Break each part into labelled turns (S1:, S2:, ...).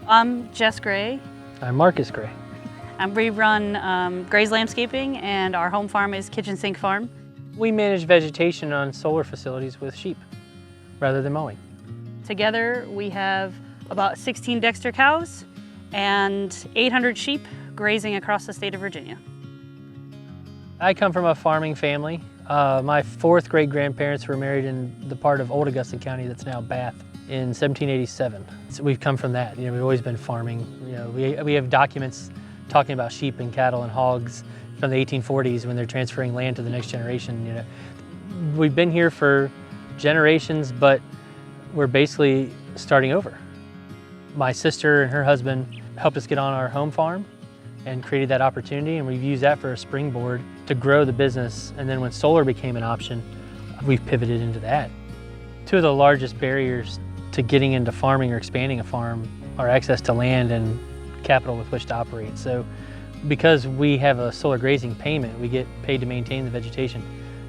S1: I'm Jess Gray.
S2: I'm Marcus Gray.
S1: And we run Gray's Landscaping, and our home farm is Kitchen Sink Farm.
S2: We manage vegetation on solar facilities with sheep rather than mowing.
S1: Together we have about 16 Dexter cows and 800 sheep grazing across the state of Virginia.
S2: I come from a farming family. My fourth great grandparents were married in the part of Old Augusta County that's now Bath in 1787. So we've come from that. We've always been farming. We have documents talking about sheep and cattle and hogs from the 1840s when they're transferring land to the next generation. We've been here for generations, but we're basically starting over. My sister and her husband helped us get on our home farm and created that opportunity, and we've used that for a springboard to grow the business. And then when solar became an option, we've pivoted into that. Two of the largest barriers to getting into farming or expanding a farm are access to land and capital with which to operate. So because we have a solar grazing payment, we get paid to maintain the vegetation.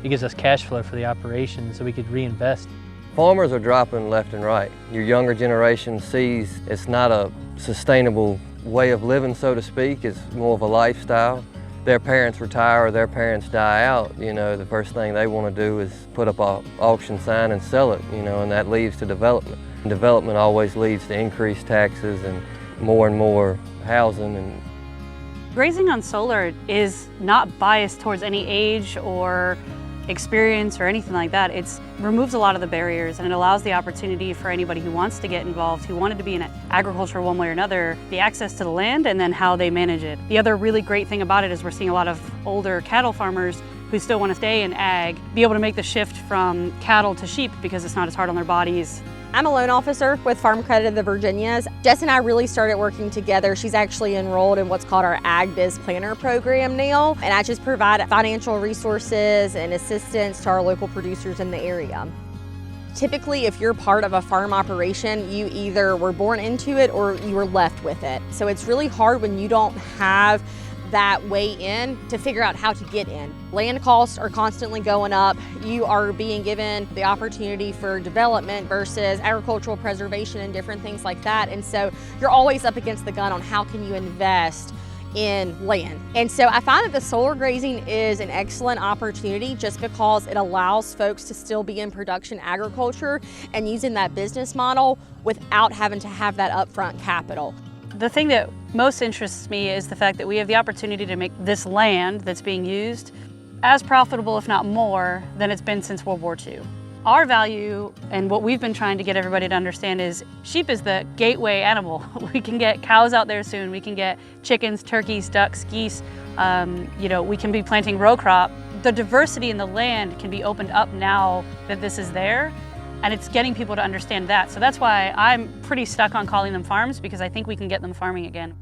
S2: It gives us cash flow for the operation so we could reinvest.
S3: Farmers are dropping left and right. Your younger generation sees it's not a sustainable way of living, so to speak. It's more of a lifestyle. Their parents retire or their parents die out, the first thing they want to do is put up an auction sign and sell it, and that leads to development. And development always leads to increased taxes and more housing.
S1: Grazing on solar is not biased towards any age or experience or anything like that. It removes a lot of the barriers, and it allows the opportunity for anybody who wants to get involved, who wanted to be in agriculture one way or another, the access to the land and then how they manage it. The other really great thing about it is we're seeing a lot of older cattle farmers who still want to stay in ag be able to make the shift from cattle to sheep because it's not as hard on their bodies.
S4: I'm a loan officer with Farm Credit of the Virginias. Jess and I really started working together. She's actually enrolled in what's called our Ag Biz Planner program now, and I just provide financial resources and assistance to our local producers in the area. Typically, if you're part of a farm operation, you either were born into it or you were left with it. So it's really hard when you don't have that way in to figure out how to get in. Land costs are constantly going up. You are being given the opportunity for development versus agricultural preservation and different things like that. And so you're always up against the gun on how can you invest in land. And so I find that the solar grazing is an excellent opportunity just because it allows folks to still be in production agriculture and using that business model without having to have that upfront capital.
S1: The thing that most interests me is the fact that we have the opportunity to make this land that's being used as profitable, if not more, than it's been since World War II. Our value and what we've been trying to get everybody to understand is sheep is the gateway animal. We can get cows out there soon. We can get chickens, turkeys, ducks, geese. We can be planting row crop. The diversity in the land can be opened up now that this is there. And it's getting people to understand that. So that's why I'm pretty stuck on calling them farms, because I think we can get them farming again.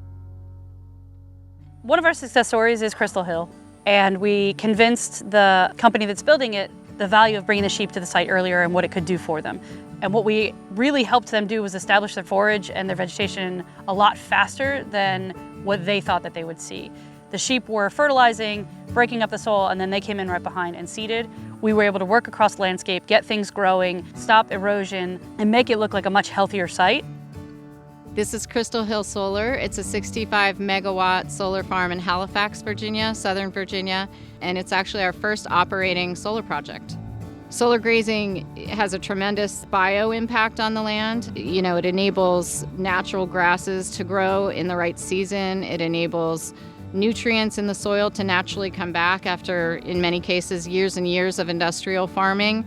S1: One of our success stories is Crystal Hill. And we convinced the company that's building it the value of bringing the sheep to the site earlier and what it could do for them. And what we really helped them do was establish their forage and their vegetation a lot faster than what they thought that they would see. The sheep were fertilizing, breaking up the soil, and then they came in right behind and seeded. We were able to work across the landscape, get things growing, stop erosion, and make it look like a much healthier site.
S5: This is Crystal Hill Solar. It's a 65 megawatt solar farm in Halifax, Virginia, Southern Virginia, and it's actually our first operating solar project. Solar grazing has a tremendous bio impact on the land. It enables natural grasses to grow in the right season. It enables nutrients in the soil to naturally come back after, in many cases, years and years of industrial farming.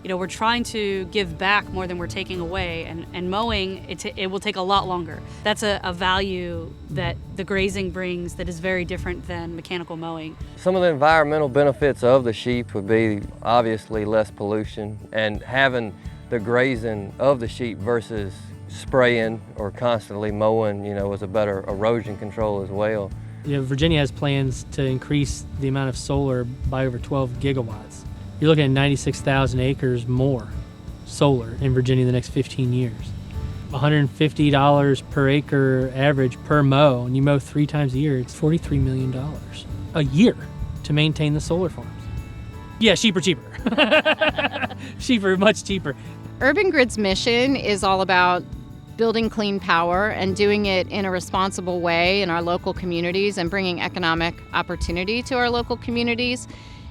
S1: We're trying to give back more than we're taking away, and mowing, it will take a lot longer. That's a value that the grazing brings that is very different than mechanical mowing.
S3: Some of the environmental benefits of the sheep would be obviously less pollution, and having the grazing of the sheep versus spraying or constantly mowing, is a better erosion control as well.
S2: Virginia has plans to increase the amount of solar by over 12 gigawatts. You're looking at 96,000 acres more solar in Virginia in the next 15 years. $150 per acre average per mow, and you mow 3 times a year, it's $43 million a year to maintain the solar farms. Yeah, sheep are cheaper. Sheep are much cheaper.
S5: Urban Grid's mission is all about building clean power and doing it in a responsible way in our local communities and bringing economic opportunity to our local communities.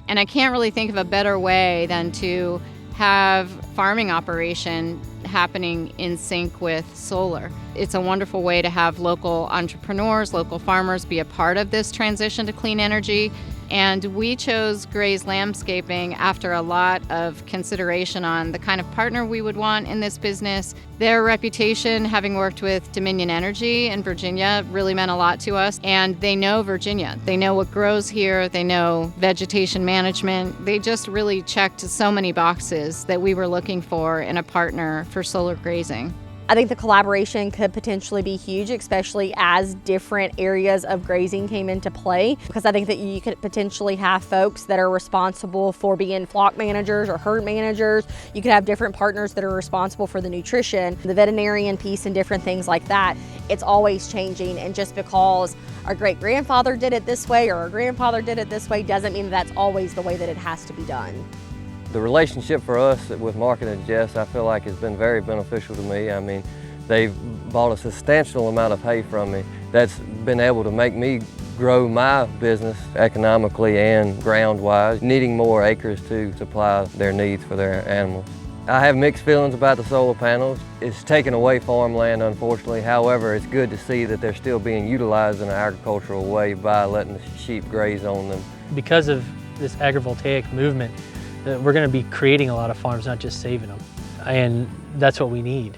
S5: And I can't really think of a better way than to have farming operation happening in sync with solar. It's a wonderful way to have local entrepreneurs, local farmers be a part of this transition to clean energy. And we chose Graze Landscaping after a lot of consideration on the kind of partner we would want in this business. Their reputation, having worked with Dominion Energy in Virginia, really meant a lot to us. And they know Virginia. They know what grows here. They know vegetation management. They just really checked so many boxes that we were looking for in a partner for solar grazing.
S4: I think the collaboration could potentially be huge, especially as different areas of grazing came into play, because I think that you could potentially have folks that are responsible for being flock managers or herd managers. You could have different partners that are responsible for the nutrition, the veterinarian piece, and different things like that. It's always changing, and just because our great-grandfather did it this way or our grandfather did it this way doesn't mean that's always the way that it has to be done.
S3: The relationship for us with Market and Jess, I feel like has been very beneficial to me. I mean, they've bought a substantial amount of hay from me that's been able to make me grow my business economically and ground-wise, needing more acres to supply their needs for their animals. I have mixed feelings about the solar panels. It's taken away farmland, unfortunately. However, it's good to see that they're still being utilized in an agricultural way by letting the sheep graze on them.
S2: Because of this agrivoltaic movement, we're going to be creating a lot of farms, not just saving them. And that's what we need.